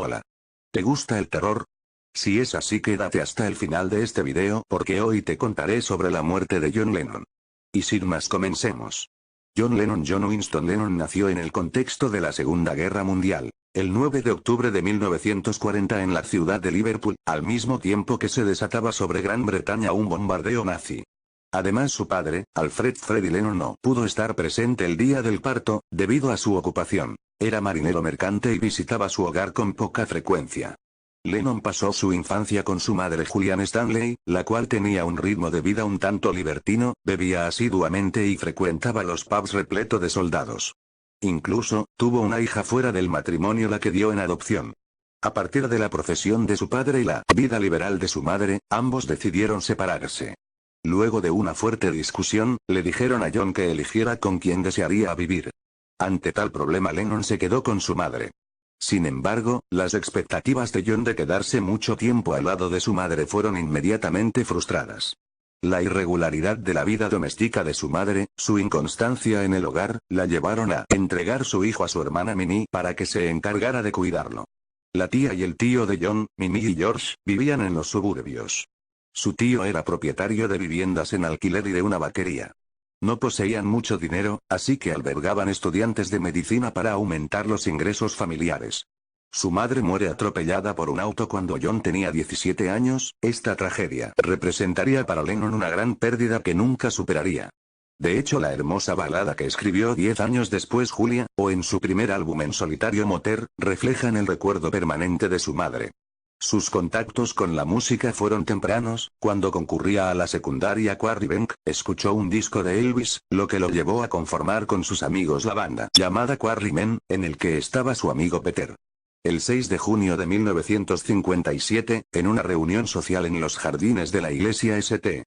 Hola. ¿Te gusta el terror? Si es así, quédate hasta el final de este video porque hoy te contaré sobre la muerte de John Lennon. Y sin más, comencemos. John Winston Lennon nació en el contexto de la Segunda Guerra Mundial, el 9 de octubre de 1940 en la ciudad de Liverpool, al mismo tiempo que se desataba sobre Gran Bretaña un bombardeo nazi. Además, su padre, Alfred Freddy Lennon, no pudo estar presente el día del parto, debido a su ocupación. Era marinero mercante y visitaba su hogar con poca frecuencia. Lennon pasó su infancia con su madre Julian Stanley, la cual tenía un ritmo de vida un tanto libertino, bebía asiduamente y frecuentaba los pubs repleto de soldados. Incluso, tuvo una hija fuera del matrimonio, la que dio en adopción. A partir de la profesión de su padre y la vida liberal de su madre, ambos decidieron separarse. Luego de una fuerte discusión, le dijeron a John que eligiera con quién desearía vivir. Ante tal problema, Lennon se quedó con su madre. Sin embargo, las expectativas de John de quedarse mucho tiempo al lado de su madre fueron inmediatamente frustradas. La irregularidad de la vida doméstica de su madre, su inconstancia en el hogar, la llevaron a entregar su hijo a su hermana Minnie para que se encargara de cuidarlo. La tía y el tío de John, Minnie y George, vivían en los suburbios. Su tío era propietario de viviendas en alquiler y de una vaquería. No poseían mucho dinero, así que albergaban estudiantes de medicina para aumentar los ingresos familiares. Su madre muere atropellada por un auto cuando John tenía 17 años, esta tragedia representaría para Lennon una gran pérdida que nunca superaría. De hecho, la hermosa balada que escribió 10 años después, Julia, o en su primer álbum en solitario Motor, reflejan el recuerdo permanente de su madre. Sus contactos con la música fueron tempranos. Cuando concurría a la secundaria Quarry Bank, escuchó un disco de Elvis, lo que lo llevó a conformar con sus amigos la banda llamada Quarrymen, en el que estaba su amigo Peter. El 6 de junio de 1957, en una reunión social en los jardines de la iglesia St.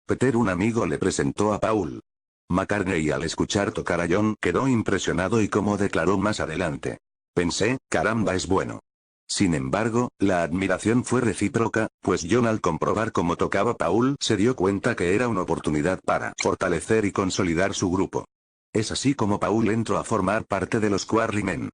Peter, un amigo le presentó a Paul McCartney y al escuchar tocar a John quedó impresionado y, como declaró más adelante, pensé, caramba, es bueno. Sin embargo, la admiración fue recíproca, pues John, al comprobar cómo tocaba Paul, se dio cuenta que era una oportunidad para fortalecer y consolidar su grupo. Es así como Paul entró a formar parte de los Quarrymen.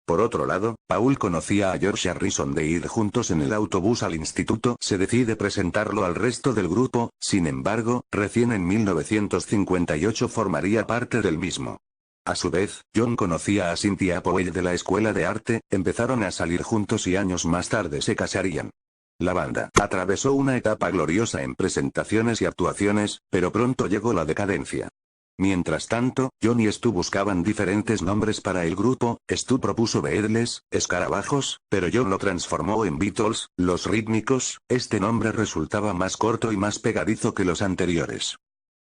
Por otro lado, Paul conocía a George Harrison de ir juntos en el autobús al instituto, se decide presentarlo al resto del grupo. Sin embargo, recién en 1958 formaría parte del mismo. A su vez, John conocía a Cynthia Powell de la escuela de arte, empezaron a salir juntos y años más tarde se casarían. La banda atravesó una etapa gloriosa en presentaciones y actuaciones, pero pronto llegó la decadencia. Mientras tanto, John y Stu buscaban diferentes nombres para el grupo. Stu propuso Beatles, Escarabajos, pero John lo transformó en Beatles, los rítmicos. Este nombre resultaba más corto y más pegadizo que los anteriores.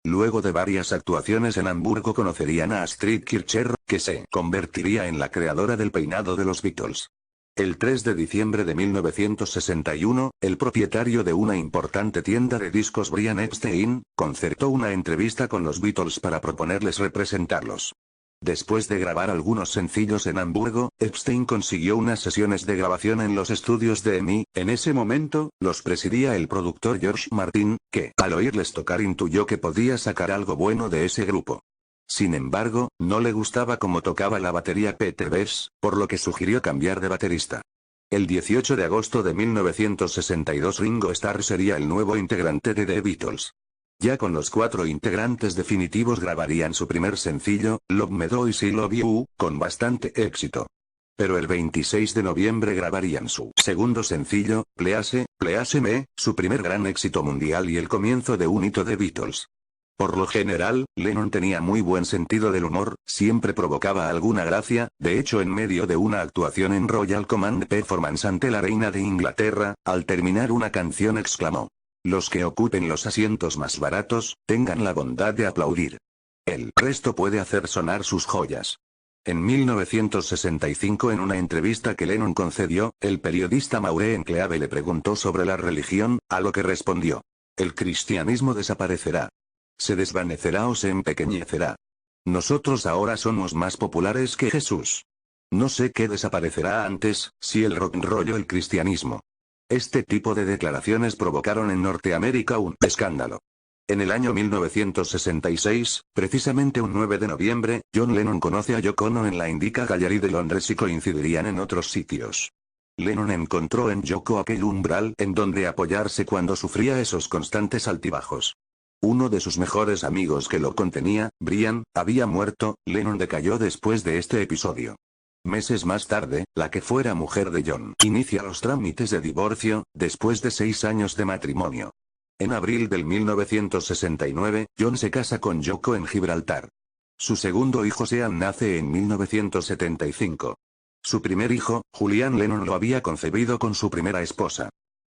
Luego de varias actuaciones en Hamburgo conocerían a Astrid Kirchherr, que se convertiría en la creadora del peinado de los Beatles. El 3 de diciembre de 1961, el propietario de una importante tienda de discos, Brian Epstein, concertó una entrevista con los Beatles para proponerles representarlos. Después de grabar algunos sencillos en Hamburgo, Epstein consiguió unas sesiones de grabación en los estudios de EMI. En ese momento, los presidía el productor George Martin, que, al oírles tocar, intuyó que podía sacar algo bueno de ese grupo. Sin embargo, no le gustaba cómo tocaba la batería Peter Bess, por lo que sugirió cambiar de baterista. El 18 de agosto de 1962 Ringo Starr sería el nuevo integrante de The Beatles. Ya con los 4 integrantes definitivos grabarían su primer sencillo, Love Me Do y I Love You, con bastante éxito. Pero el 26 de noviembre grabarían su segundo sencillo, Please, Please Me, su primer gran éxito mundial y el comienzo de un hito de Beatles. Por lo general, Lennon tenía muy buen sentido del humor, siempre provocaba alguna gracia. De hecho, en medio de una actuación en Royal Command Performance ante la reina de Inglaterra, al terminar una canción exclamó: "Los que ocupen los asientos más baratos, tengan la bondad de aplaudir. El resto puede hacer sonar sus joyas". En 1965, en una entrevista que Lennon concedió, el periodista Maureen Cleave le preguntó sobre la religión, a lo que respondió: "El cristianismo desaparecerá. Se desvanecerá o se empequeñecerá. Nosotros ahora somos más populares que Jesús. No sé qué desaparecerá antes, si el rock and roll o el cristianismo". Este tipo de declaraciones provocaron en Norteamérica un escándalo. En el año 1966, precisamente un 9 de noviembre, John Lennon conoce a Yoko Ono en la Indica Gallery de Londres y coincidirían en otros sitios. Lennon encontró en Yoko aquel umbral en donde apoyarse cuando sufría esos constantes altibajos. Uno de sus mejores amigos que lo contenía, Brian, había muerto. Lennon decayó después de este episodio. Meses más tarde, la que fuera mujer de John inicia los trámites de divorcio, después de 6 años de matrimonio. En abril del 1969, John se casa con Yoko en Gibraltar. Su segundo hijo Sean nace en 1975. Su primer hijo, Julian Lennon, lo había concebido con su primera esposa.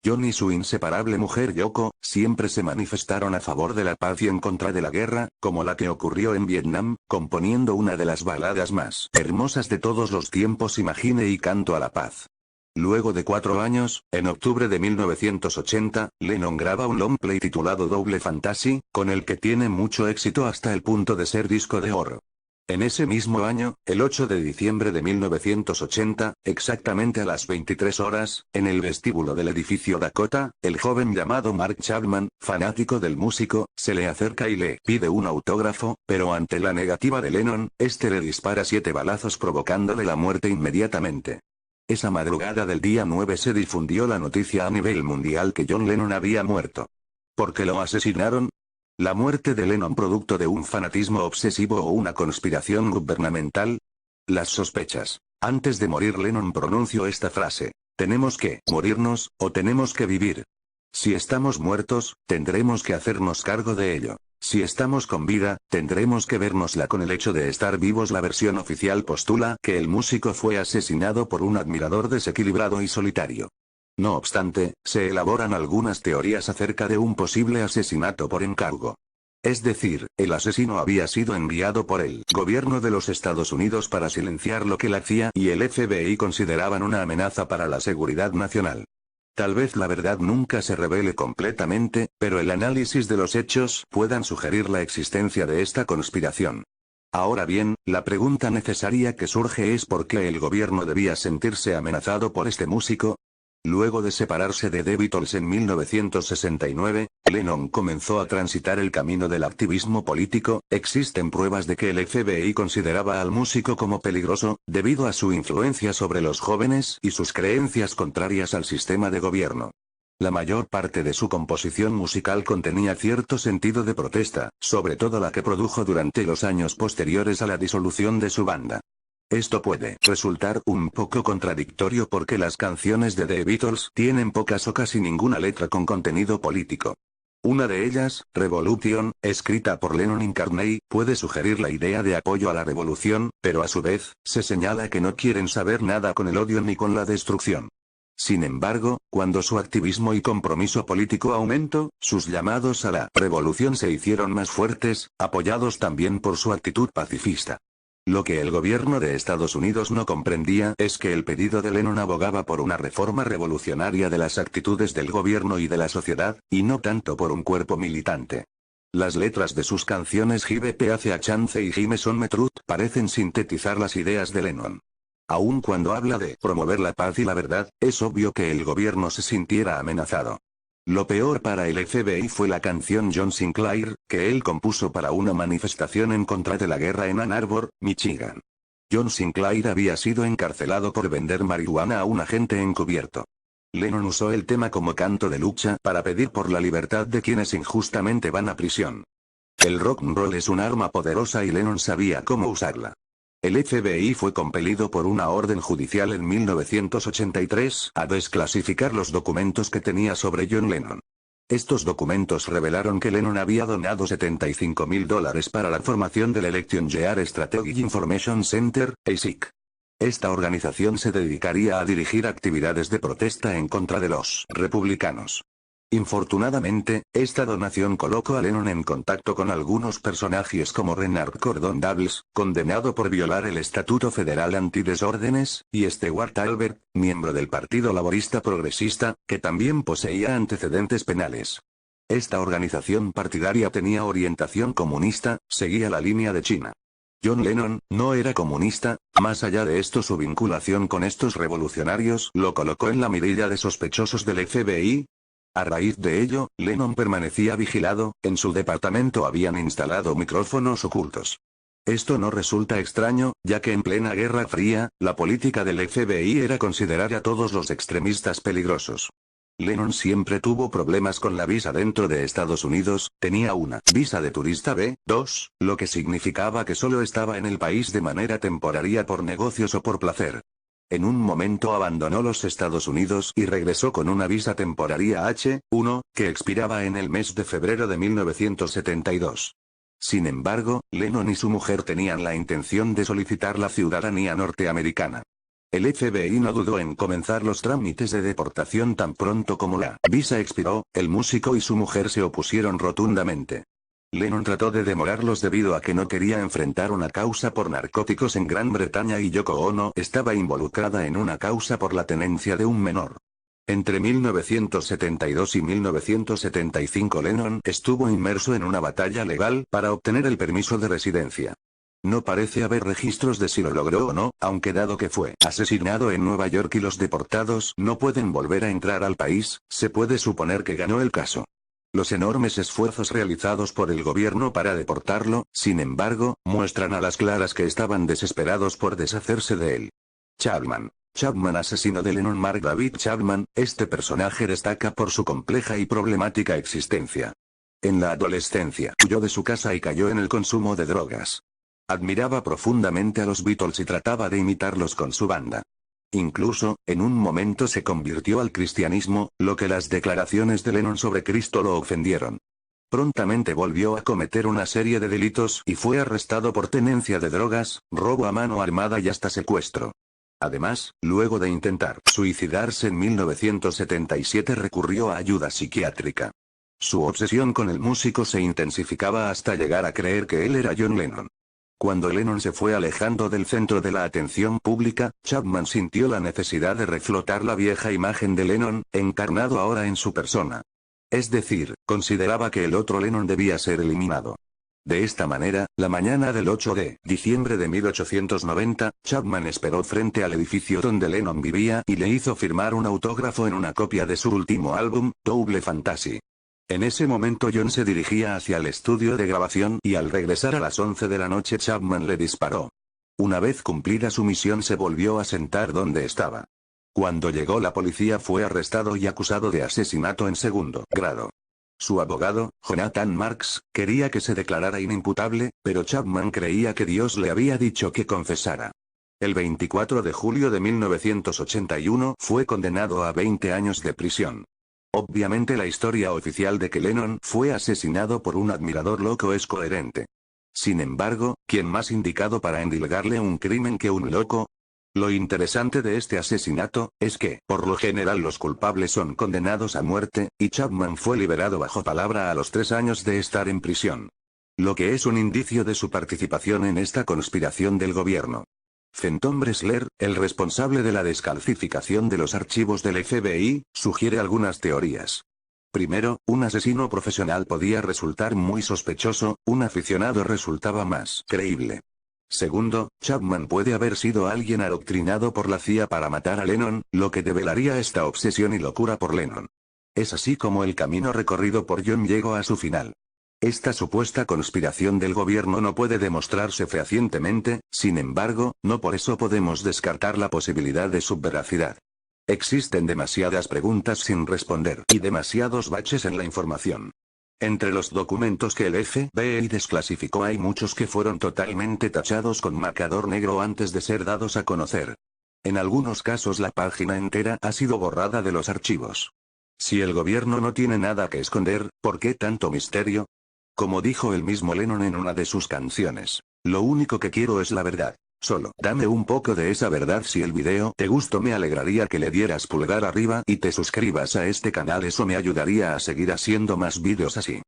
John y su inseparable mujer Yoko, siempre se manifestaron a favor de la paz y en contra de la guerra, como la que ocurrió en Vietnam, componiendo una de las baladas más hermosas de todos los tiempos, Imagine y Canto a la Paz. Luego de 4 años, en octubre de 1980, Lennon graba un longplay titulado Double Fantasy, con el que tiene mucho éxito hasta el punto de ser disco de oro. En ese mismo año, el 8 de diciembre de 1980, exactamente a las 23 horas, en el vestíbulo del edificio Dakota, el joven llamado Mark Chapman, fanático del músico, se le acerca y le pide un autógrafo, pero ante la negativa de Lennon, este le dispara 7 balazos provocándole la muerte inmediatamente. Esa madrugada del día 9 se difundió la noticia a nivel mundial que John Lennon había muerto. ¿Por qué lo asesinaron? ¿La muerte de Lennon producto de un fanatismo obsesivo o una conspiración gubernamental? Las sospechas. Antes de morir Lennon pronunció esta frase: tenemos que morirnos, o tenemos que vivir. Si estamos muertos, tendremos que hacernos cargo de ello. Si estamos con vida, tendremos que vérnosla con el hecho de estar vivos. La versión oficial postula que el músico fue asesinado por un admirador desequilibrado y solitario. No obstante, se elaboran algunas teorías acerca de un posible asesinato por encargo. Es decir, el asesino había sido enviado por el gobierno de los Estados Unidos para silenciar lo que la CIA y el FBI consideraban una amenaza para la seguridad nacional. Tal vez la verdad nunca se revele completamente, pero el análisis de los hechos puedan sugerir la existencia de esta conspiración. Ahora bien, la pregunta necesaria que surge es ¿por qué el gobierno debía sentirse amenazado por este músico? Luego de separarse de The Beatles en 1969, Lennon comenzó a transitar el camino del activismo político. Existen pruebas de que el FBI consideraba al músico como peligroso, debido a su influencia sobre los jóvenes y sus creencias contrarias al sistema de gobierno. La mayor parte de su composición musical contenía cierto sentido de protesta, sobre todo la que produjo durante los años posteriores a la disolución de su banda. Esto puede resultar un poco contradictorio porque las canciones de The Beatles tienen pocas o casi ninguna letra con contenido político. Una de ellas, Revolution, escrita por Lennon McCartney, puede sugerir la idea de apoyo a la revolución, pero a su vez, se señala que no quieren saber nada con el odio ni con la destrucción. Sin embargo, cuando su activismo y compromiso político aumentó, sus llamados a la revolución se hicieron más fuertes, apoyados también por su actitud pacifista. Lo que el gobierno de Estados Unidos no comprendía es que el pedido de Lennon abogaba por una reforma revolucionaria de las actitudes del gobierno y de la sociedad, y no tanto por un cuerpo militante. Las letras de sus canciones Give Peace a Chance y Jameson Me Truth parecen sintetizar las ideas de Lennon. Aun cuando habla de promover la paz y la verdad, es obvio que el gobierno se sintiera amenazado. Lo peor para el FBI fue la canción John Sinclair, que él compuso para una manifestación en contra de la guerra en Ann Arbor, Michigan. John Sinclair había sido encarcelado por vender marihuana a un agente encubierto. Lennon usó el tema como canto de lucha para pedir por la libertad de quienes injustamente van a prisión. El rock and roll es un arma poderosa y Lennon sabía cómo usarla. El FBI fue compelido por una orden judicial en 1983 a desclasificar los documentos que tenía sobre John Lennon. Estos documentos revelaron que Lennon había donado $75.000 para la formación del Election Year Strategy Information Center, ESIC. Esta organización se dedicaría a dirigir actividades de protesta en contra de los republicanos. Infortunadamente, esta donación colocó a Lennon en contacto con algunos personajes como Renard Cordon Davis, condenado por violar el Estatuto Federal Antidesórdenes, y Stewart Albert, miembro del Partido Laborista Progresista, que también poseía antecedentes penales. Esta organización partidaria tenía orientación comunista, seguía la línea de China. John Lennon no era comunista. Más allá de esto, su vinculación con estos revolucionarios lo colocó en la mirilla de sospechosos del FBI. A raíz de ello, Lennon permanecía vigilado. En su departamento habían instalado micrófonos ocultos. Esto no resulta extraño, ya que en plena Guerra Fría, la política del FBI era considerar a todos los extremistas peligrosos. Lennon siempre tuvo problemas con la visa dentro de Estados Unidos, tenía una visa de turista B2, lo que significaba que solo estaba en el país de manera temporaria por negocios o por placer. En un momento abandonó los Estados Unidos y regresó con una visa temporaria H1, que expiraba en el mes de febrero de 1972. Sin embargo, Lennon y su mujer tenían la intención de solicitar la ciudadanía norteamericana. El FBI no dudó en comenzar los trámites de deportación tan pronto como la visa expiró, el músico y su mujer se opusieron rotundamente. Lennon trató de demorarlos debido a que no quería enfrentar una causa por narcóticos en Gran Bretaña y Yoko Ono estaba involucrada en una causa por la tenencia de un menor. Entre 1972 y 1975 Lennon estuvo inmerso en una batalla legal para obtener el permiso de residencia. No parece haber registros de si lo logró o no, aunque dado que fue asesinado en Nueva York y los deportados no pueden volver a entrar al país, se puede suponer que ganó el caso. Los enormes esfuerzos realizados por el gobierno para deportarlo, sin embargo, muestran a las claras que estaban desesperados por deshacerse de él. Chapman, asesino de Lennon. Mark David Chapman, este personaje destaca por su compleja y problemática existencia. En la adolescencia, huyó de su casa y cayó en el consumo de drogas. Admiraba profundamente a los Beatles y trataba de imitarlos con su banda. Incluso, en un momento se convirtió al cristianismo, lo que las declaraciones de Lennon sobre Cristo lo ofendieron. Prontamente volvió a cometer una serie de delitos y fue arrestado por tenencia de drogas, robo a mano armada y hasta secuestro. Además, luego de intentar suicidarse en 1977 recurrió a ayuda psiquiátrica. Su obsesión con el músico se intensificaba hasta llegar a creer que él era John Lennon. Cuando Lennon se fue alejando del centro de la atención pública, Chapman sintió la necesidad de reflotar la vieja imagen de Lennon, encarnado ahora en su persona. Es decir, consideraba que el otro Lennon debía ser eliminado. De esta manera, la mañana del 8 de diciembre de 1890, Chapman esperó frente al edificio donde Lennon vivía y le hizo firmar un autógrafo en una copia de su último álbum, Double Fantasy. En ese momento John se dirigía hacia el estudio de grabación y al regresar a las 11 de la noche Chapman le disparó. Una vez cumplida su misión se volvió a sentar donde estaba. Cuando llegó la policía fue arrestado y acusado de asesinato en segundo grado. Su abogado, Jonathan Marks, quería que se declarara inimputable, pero Chapman creía que Dios le había dicho que confesara. El 24 de julio de 1981 fue condenado a 20 años de prisión. Obviamente la historia oficial de que Lennon fue asesinado por un admirador loco es coherente. Sin embargo, ¿quién más indicado para endilgarle un crimen que un loco? Lo interesante de este asesinato, es que, por lo general los culpables son condenados a muerte, y Chapman fue liberado bajo palabra a los 3 años de estar en prisión. Lo que es un indicio de su participación en esta conspiración del gobierno. Fenton Bresler, el responsable de la desclasificación de los archivos del FBI, sugiere algunas teorías. Primero, un asesino profesional podía resultar muy sospechoso, un aficionado resultaba más creíble. Segundo, Chapman puede haber sido alguien adoctrinado por la CIA para matar a Lennon, lo que develaría esta obsesión y locura por Lennon. Es así como el camino recorrido por John llegó a su final. Esta supuesta conspiración del gobierno no puede demostrarse fehacientemente, sin embargo, no por eso podemos descartar la posibilidad de su veracidad. Existen demasiadas preguntas sin responder y demasiados baches en la información. Entre los documentos que el FBI desclasificó hay muchos que fueron totalmente tachados con marcador negro antes de ser dados a conocer. En algunos casos la página entera ha sido borrada de los archivos. Si el gobierno no tiene nada que esconder, ¿por qué tanto misterio? Como dijo el mismo Lennon en una de sus canciones, lo único que quiero es la verdad. Solo dame un poco de esa verdad. Si el video te gustó me alegraría que le dieras pulgar arriba y te suscribas a este canal, eso me ayudaría a seguir haciendo más vídeos así.